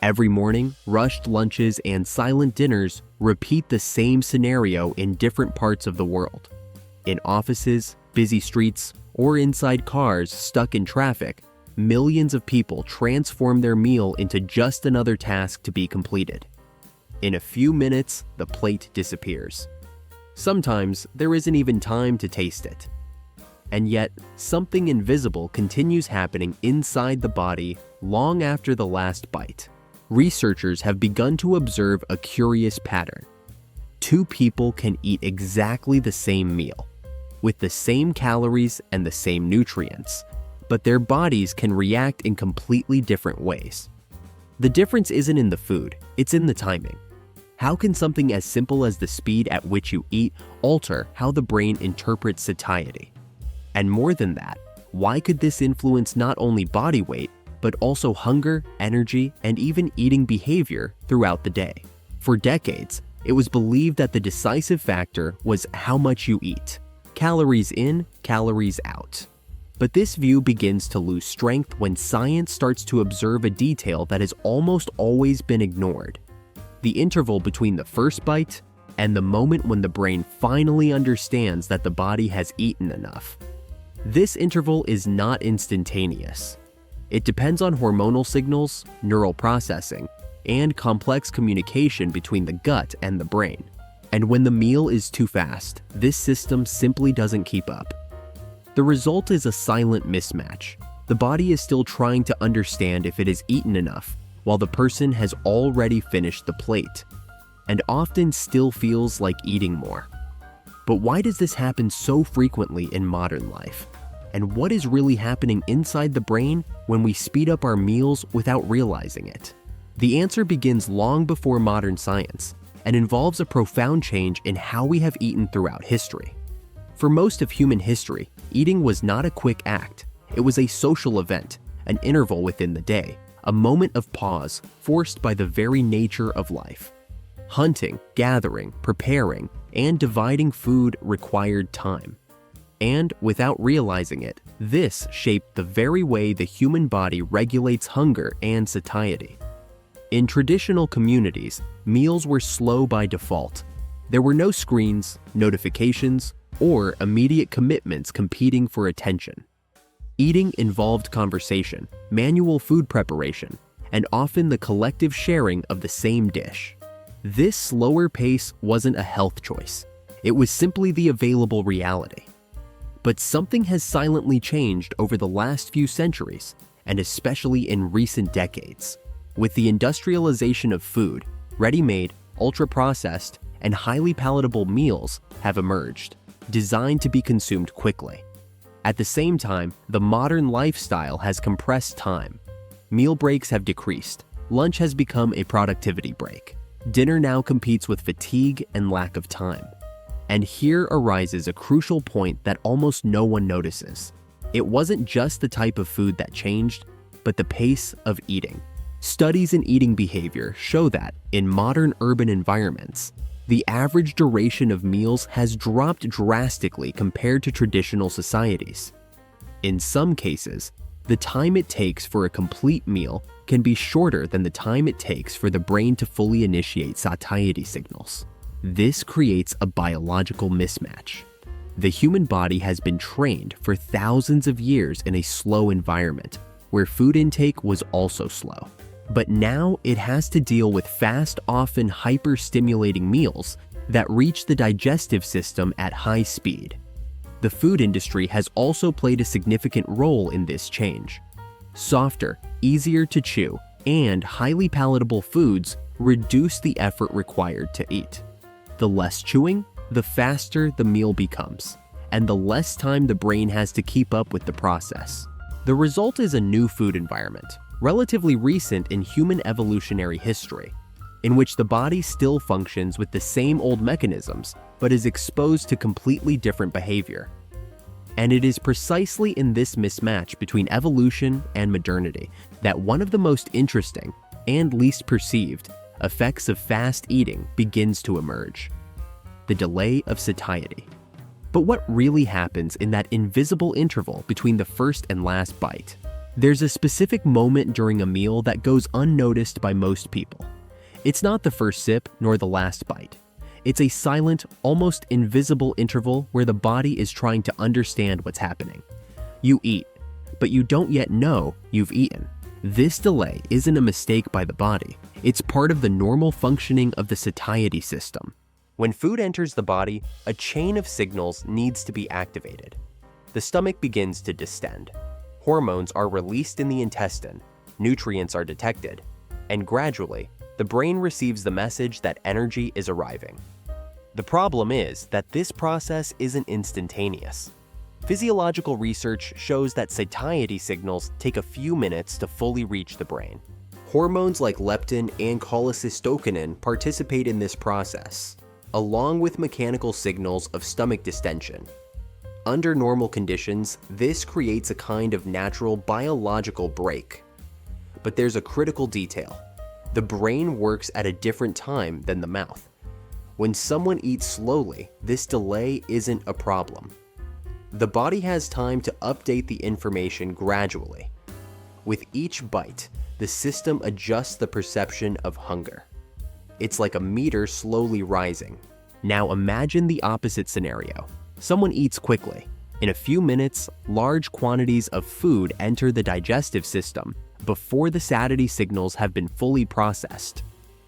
Every morning, rushed lunches and silent dinners repeat the same scenario in different parts of the world. In offices, busy streets, or inside cars stuck in traffic, millions of people transform their meal into just another task to be completed. In a few minutes, the plate disappears. Sometimes there isn't even time to taste it. And yet, something invisible continues happening inside the body long after the last bite. Researchers have begun to observe a curious pattern. Two people can eat exactly the same meal, with the same calories and the same nutrients, but their bodies can react in completely different ways. The difference isn't in the food, it's in the timing. How can something as simple as the speed at which you eat alter how the brain interprets satiety? And more than that, why could this influence not only body weight, but also hunger, energy, and even eating behavior throughout the day? For decades, it was believed that the decisive factor was how much you eat. Calories in, calories out. But this view begins to lose strength when science starts to observe a detail that has almost always been ignored: the interval between the first bite and the moment when the brain finally understands that the body has eaten enough. This interval is not instantaneous. It depends on hormonal signals, neural processing, and complex communication between the gut and the brain. And when the meal is too fast, this system simply doesn't keep up. The result is a silent mismatch. The body is still trying to understand if it has eaten enough, while the person has already finished the plate, and often still feels like eating more. But why does this happen so frequently in modern life? And what is really happening inside the brain when we speed up our meals without realizing it? The answer begins long before modern science and involves a profound change in how we have eaten throughout history. For most of human history, eating was not a quick act. It was a social event, an interval within the day, a moment of pause forced by the very nature of life. Hunting, gathering, preparing, and dividing food required time. And without realizing it, this shaped the very way the human body regulates hunger and satiety. In traditional communities, meals were slow by default. There were no screens, notifications, or immediate commitments competing for attention. Eating involved conversation, manual food preparation, and often the collective sharing of the same dish. This slower pace wasn't a health choice. It was simply the available reality. But something has silently changed over the last few centuries, and especially in recent decades. With the industrialization of food, ready-made, ultra-processed, and highly palatable meals have emerged, designed to be consumed quickly. At the same time, the modern lifestyle has compressed time. Meal breaks have decreased. Lunch has become a productivity break. Dinner now competes with fatigue and lack of time. And here arises a crucial point that almost no one notices. It wasn't just the type of food that changed, but the pace of eating. Studies in eating behavior show that, in modern urban environments, the average duration of meals has dropped drastically compared to traditional societies. In some cases, the time it takes for a complete meal can be shorter than the time it takes for the brain to fully initiate satiety signals. This creates a biological mismatch. The human body has been trained for thousands of years in a slow environment, where food intake was also slow. But now it has to deal with fast, often hyper-stimulating meals that reach the digestive system at high speed. The food industry has also played a significant role in this change. Softer, easier to chew, and highly palatable foods reduce the effort required to eat. The less chewing, the faster the meal becomes, and the less time the brain has to keep up with the process. The result is a new food environment, relatively recent in human evolutionary history, in which the body still functions with the same old mechanisms, but is exposed to completely different behavior. And it is precisely in this mismatch between evolution and modernity that one of the most interesting and least perceived effects of fast eating begins to emerge: the delay of satiety. But what really happens in that invisible interval between the first and last bite? There's a specific moment during a meal that goes unnoticed by most people. It's not the first sip nor the last bite. It's a silent, almost invisible interval where the body is trying to understand what's happening. You eat, but you don't yet know you've eaten. This delay isn't a mistake by the body. It's part of the normal functioning of the satiety system. When food enters the body, a chain of signals needs to be activated. The stomach begins to distend. Hormones are released in the intestine, nutrients are detected, and gradually, the brain receives the message that energy is arriving. The problem is that this process isn't instantaneous. Physiological research shows that satiety signals take a few minutes to fully reach the brain. Hormones like leptin and cholecystokinin participate in this process, along with mechanical signals of stomach distension. Under normal conditions, this creates a kind of natural biological break. But there's a critical detail. The brain works at a different time than the mouth. When someone eats slowly, this delay isn't a problem. The body has time to update the information gradually. With each bite, the system adjusts the perception of hunger. It's like a meter slowly rising. Now imagine the opposite scenario. Someone eats quickly. In a few minutes, large quantities of food enter the digestive system before the satiety signals have been fully processed.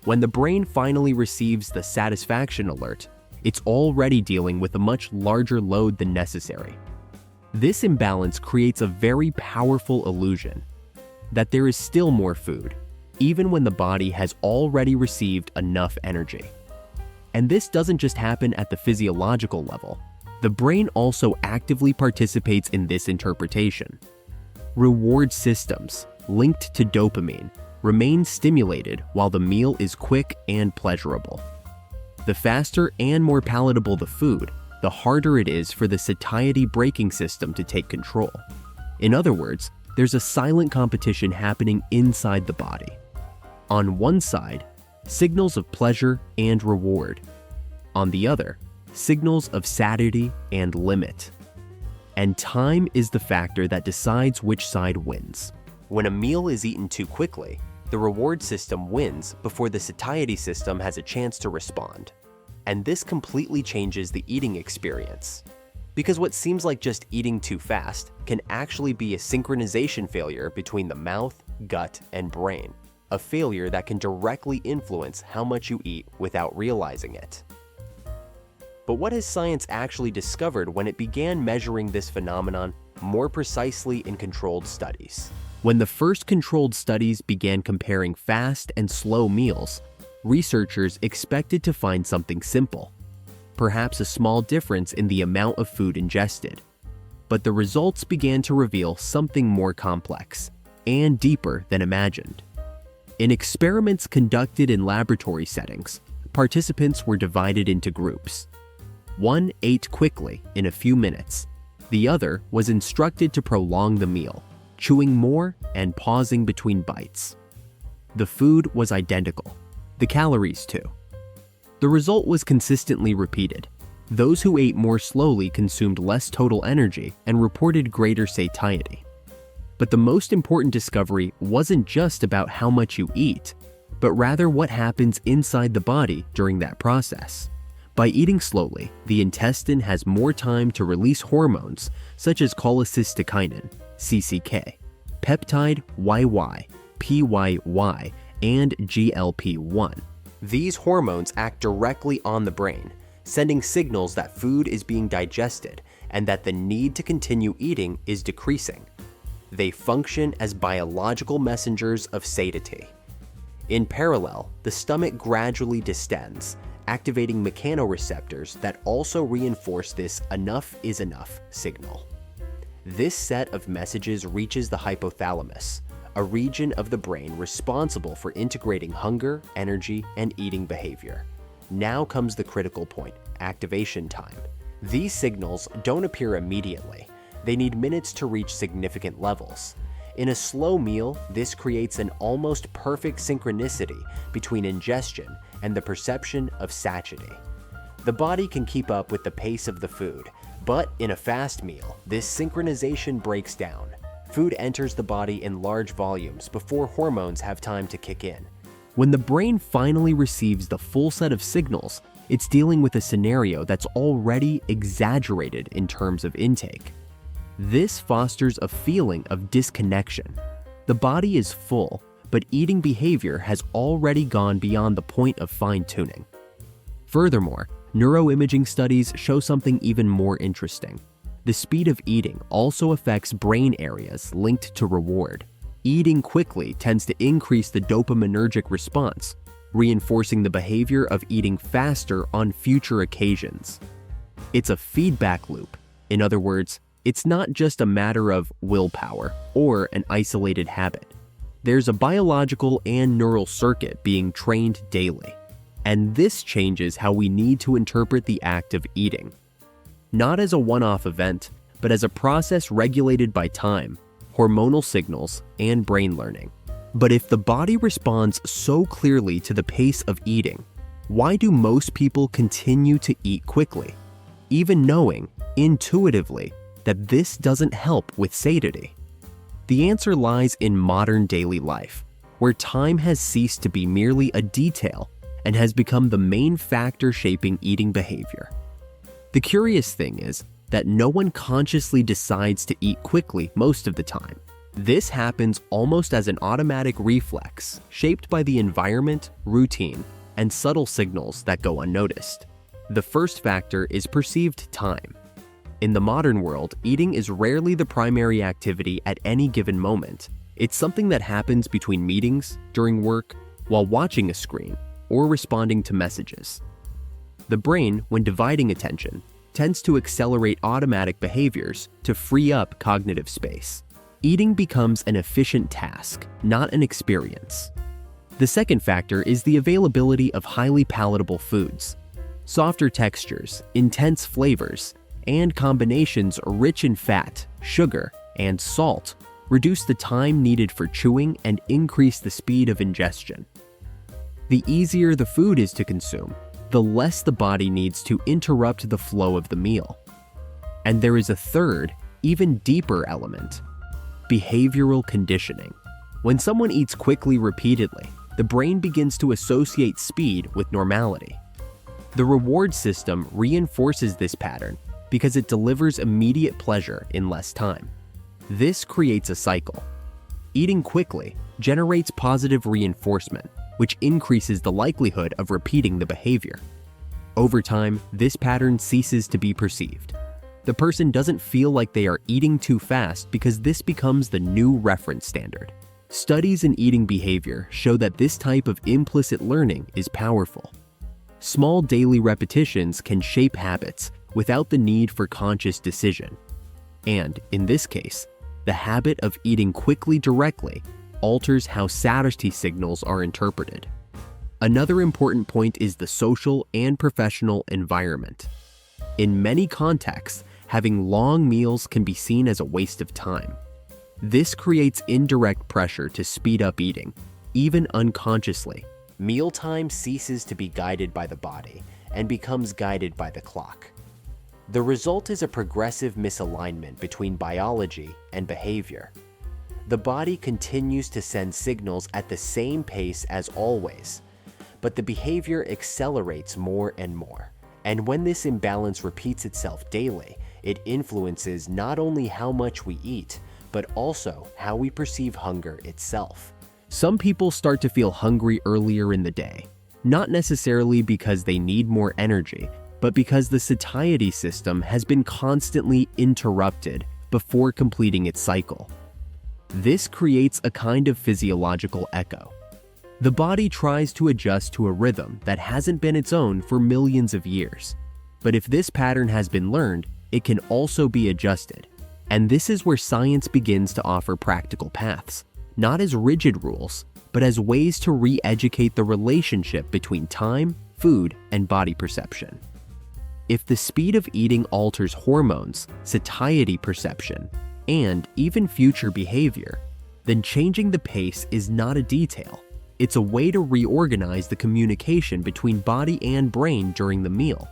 When the brain finally receives the satisfaction alert, it's already dealing with a much larger load than necessary. This imbalance creates a very powerful illusion that there is still more food, even when the body has already received enough energy. And this doesn't just happen at the physiological level. The brain also actively participates in this interpretation. Reward systems, linked to dopamine, remain stimulated while the meal is quick and pleasurable. The faster and more palatable the food, the harder it is for the satiety braking system to take control. In other words, there's a silent competition happening inside the body. On one side, signals of pleasure and reward. On the other, signals of satiety and limit. And time is the factor that decides which side wins. When a meal is eaten too quickly, the reward system wins before the satiety system has a chance to respond. And this completely changes the eating experience. Because what seems like just eating too fast can actually be a synchronization failure between the mouth, gut, and brain. A failure that can directly influence how much you eat without realizing it. But what has science actually discovered when it began measuring this phenomenon more precisely in controlled studies? When the first controlled studies began comparing fast and slow meals, researchers expected to find something simple, perhaps a small difference in the amount of food ingested. But the results began to reveal something more complex and deeper than imagined. In experiments conducted in laboratory settings, participants were divided into groups. One ate quickly in a few minutes. The other was instructed to prolong the meal, chewing more and pausing between bites. The food was identical, the calories too. The result was consistently repeated. Those who ate more slowly consumed less total energy and reported greater satiety. But the most important discovery wasn't just about how much you eat, but rather what happens inside the body during that process. By eating slowly, the intestine has more time to release hormones such as cholecystokinin, CCK, peptide YY, PYY, and GLP-1. These hormones act directly on the brain, sending signals that food is being digested and that the need to continue eating is decreasing. They function as biological messengers of satiety. In parallel, the stomach gradually distends, activating mechanoreceptors that also reinforce this enough is enough signal. This set of messages reaches the hypothalamus, a region of the brain responsible for integrating hunger, energy, and eating behavior. Now comes the critical point, activation time. These signals don't appear immediately. They need minutes to reach significant levels. In a slow meal, this creates an almost perfect synchronicity between ingestion and the perception of satiety. The body can keep up with the pace of the food, but in a fast meal, this synchronization breaks down. Food enters the body in large volumes before hormones have time to kick in. When the brain finally receives the full set of signals, it's dealing with a scenario that's already exaggerated in terms of intake. This fosters a feeling of disconnection. The body is full, but eating behavior has already gone beyond the point of fine-tuning. Furthermore, neuroimaging studies show something even more interesting. The speed of eating also affects brain areas linked to reward. Eating quickly tends to increase the dopaminergic response, reinforcing the behavior of eating faster on future occasions. It's a feedback loop. In other words, it's not just a matter of willpower or an isolated habit. There's a biological and neural circuit being trained daily, and this changes how we need to interpret the act of eating. Not as a one-off event, but as a process regulated by time, hormonal signals, and brain learning. But if the body responds so clearly to the pace of eating, why do most people continue to eat quickly, even knowing, intuitively, that this doesn't help with satiety? The answer lies in modern daily life, where time has ceased to be merely a detail and has become the main factor shaping eating behavior. The curious thing is that no one consciously decides to eat quickly most of the time. This happens almost as an automatic reflex, shaped by the environment, routine, and subtle signals that go unnoticed. The first factor is perceived time. In the modern world, eating is rarely the primary activity at any given moment. It's something that happens between meetings, during work, while watching a screen, or responding to messages. The brain, when dividing attention, tends to accelerate automatic behaviors to free up cognitive space. Eating becomes an efficient task, not an experience. The second factor is the availability of highly palatable foods. Softer textures, intense flavors, and combinations rich in fat, sugar, and salt reduce the time needed for chewing and increase the speed of ingestion. The easier the food is to consume, the less the body needs to interrupt the flow of the meal. And there is a third, even deeper element: behavioral conditioning. When someone eats quickly repeatedly, the brain begins to associate speed with normality. The reward system reinforces this pattern because it delivers immediate pleasure in less time. This creates a cycle. Eating quickly generates positive reinforcement, which increases the likelihood of repeating the behavior. Over time, this pattern ceases to be perceived. The person doesn't feel like they are eating too fast because this becomes the new reference standard. Studies in eating behavior show that this type of implicit learning is powerful. Small daily repetitions can shape habits without the need for conscious decision. And, in this case, the habit of eating quickly directly alters how satiety signals are interpreted. Another important point is the social and professional environment. In many contexts, having long meals can be seen as a waste of time. This creates indirect pressure to speed up eating, even unconsciously. Mealtime ceases to be guided by the body and becomes guided by the clock. The result is a progressive misalignment between biology and behavior. The body continues to send signals at the same pace as always, but the behavior accelerates more and more. And when this imbalance repeats itself daily, it influences not only how much we eat, but also how we perceive hunger itself. Some people start to feel hungry earlier in the day, not necessarily because they need more energy, but because the satiety system has been constantly interrupted before completing its cycle. This creates a kind of physiological echo. The body tries to adjust to a rhythm that hasn't been its own for millions of years. But if this pattern has been learned, it can also be adjusted. And this is where science begins to offer practical paths, not as rigid rules, but as ways to re-educate the relationship between time, food, and body perception. If the speed of eating alters hormones, satiety perception, and even future behavior, then changing the pace is not a detail. It's a way to reorganize the communication between body and brain during the meal.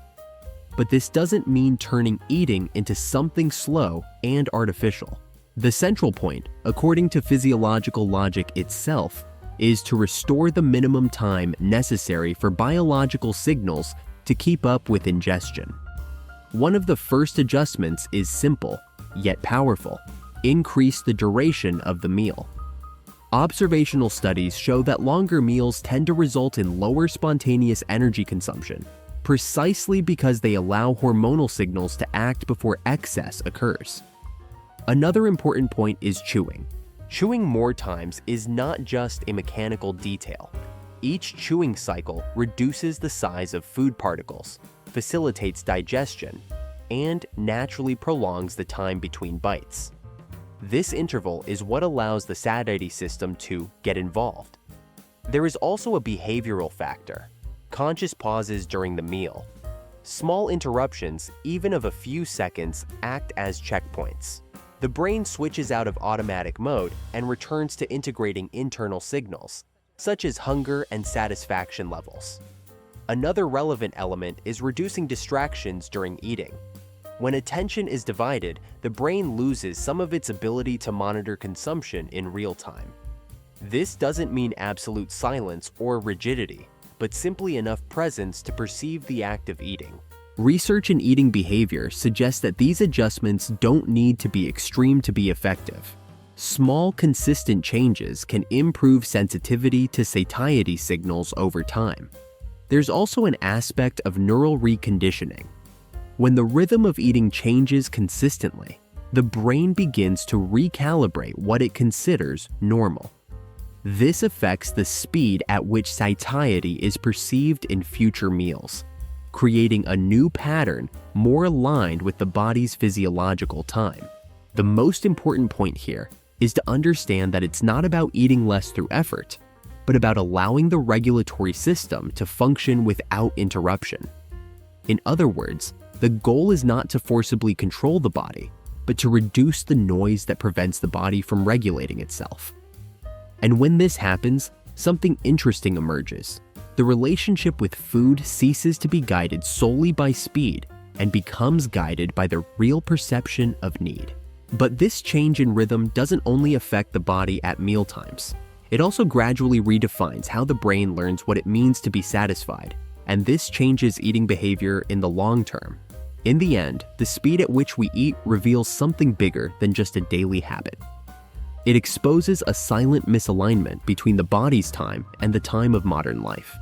But this doesn't mean turning eating into something slow and artificial. The central point, according to physiological logic itself, is to restore the minimum time necessary for biological signals to keep up with ingestion. One of the first adjustments is simple, yet powerful: increase the duration of the meal. Observational studies show that longer meals tend to result in lower spontaneous energy consumption, precisely because they allow hormonal signals to act before excess occurs. Another important point is chewing. Chewing more times is not just a mechanical detail. Each chewing cycle reduces the size of food particles, facilitates digestion, and naturally prolongs the time between bites. This interval is what allows the satiety system to get involved. There is also a behavioral factor: conscious pauses during the meal. Small interruptions, even of a few seconds, act as checkpoints. The brain switches out of automatic mode and returns to integrating internal signals, such as hunger and satisfaction levels. Another relevant element is reducing distractions during eating. When attention is divided, the brain loses some of its ability to monitor consumption in real time. This doesn't mean absolute silence or rigidity, but simply enough presence to perceive the act of eating. Research in eating behavior suggests that these adjustments don't need to be extreme to be effective. Small, consistent changes can improve sensitivity to satiety signals over time. There's also an aspect of neural reconditioning. When the rhythm of eating changes consistently, the brain begins to recalibrate what it considers normal. This affects the speed at which satiety is perceived in future meals, creating a new pattern more aligned with the body's physiological time. The most important point here is to understand that it's not about eating less through effort, but about allowing the regulatory system to function without interruption. In other words, the goal is not to forcibly control the body, but to reduce the noise that prevents the body from regulating itself. And when this happens, something interesting emerges. The relationship with food ceases to be guided solely by speed and becomes guided by the real perception of need. But this change in rhythm doesn't only affect the body at mealtimes. It also gradually redefines how the brain learns what it means to be satisfied, and this changes eating behavior in the long term. In the end, the speed at which we eat reveals something bigger than just a daily habit. It exposes a silent misalignment between the body's time and the time of modern life.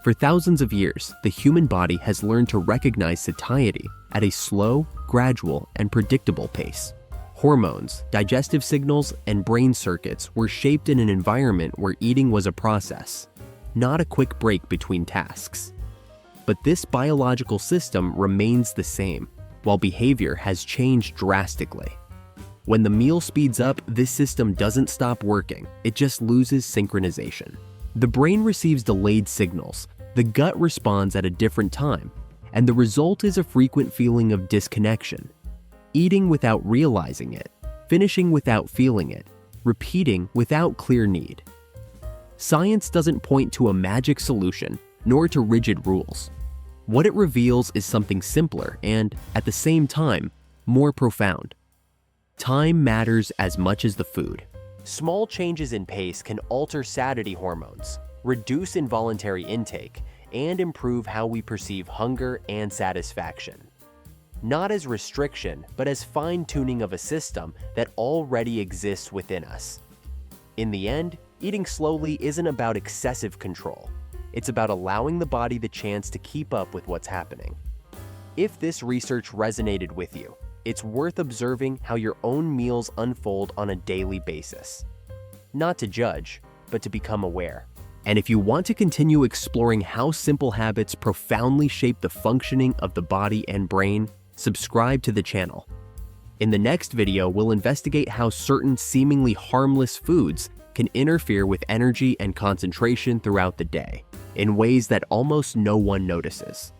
For thousands of years, the human body has learned to recognize satiety at a slow, gradual, and predictable pace. Hormones, digestive signals, and brain circuits were shaped in an environment where eating was a process, not a quick break between tasks. But this biological system remains the same, while behavior has changed drastically. When the meal speeds up, this system doesn't stop working, it just loses synchronization. The brain receives delayed signals, the gut responds at a different time, and the result is a frequent feeling of disconnection. Eating without realizing it, finishing without feeling it, repeating without clear need. Science doesn't point to a magic solution, nor to rigid rules. What it reveals is something simpler and, at the same time, more profound. Time matters as much as the food. Small changes in pace can alter satiety hormones, reduce involuntary intake, and improve how we perceive hunger and satisfaction. Not as restriction, but as fine-tuning of a system that already exists within us. In the end, eating slowly isn't about excessive control. It's about allowing the body the chance to keep up with what's happening. If this research resonated with you, it's worth observing how your own meals unfold on a daily basis. Not to judge, but to become aware. And if you want to continue exploring how simple habits profoundly shape the functioning of the body and brain, subscribe to the channel. In the next video, we'll investigate how certain seemingly harmless foods can interfere with energy and concentration throughout the day in ways that almost no one notices.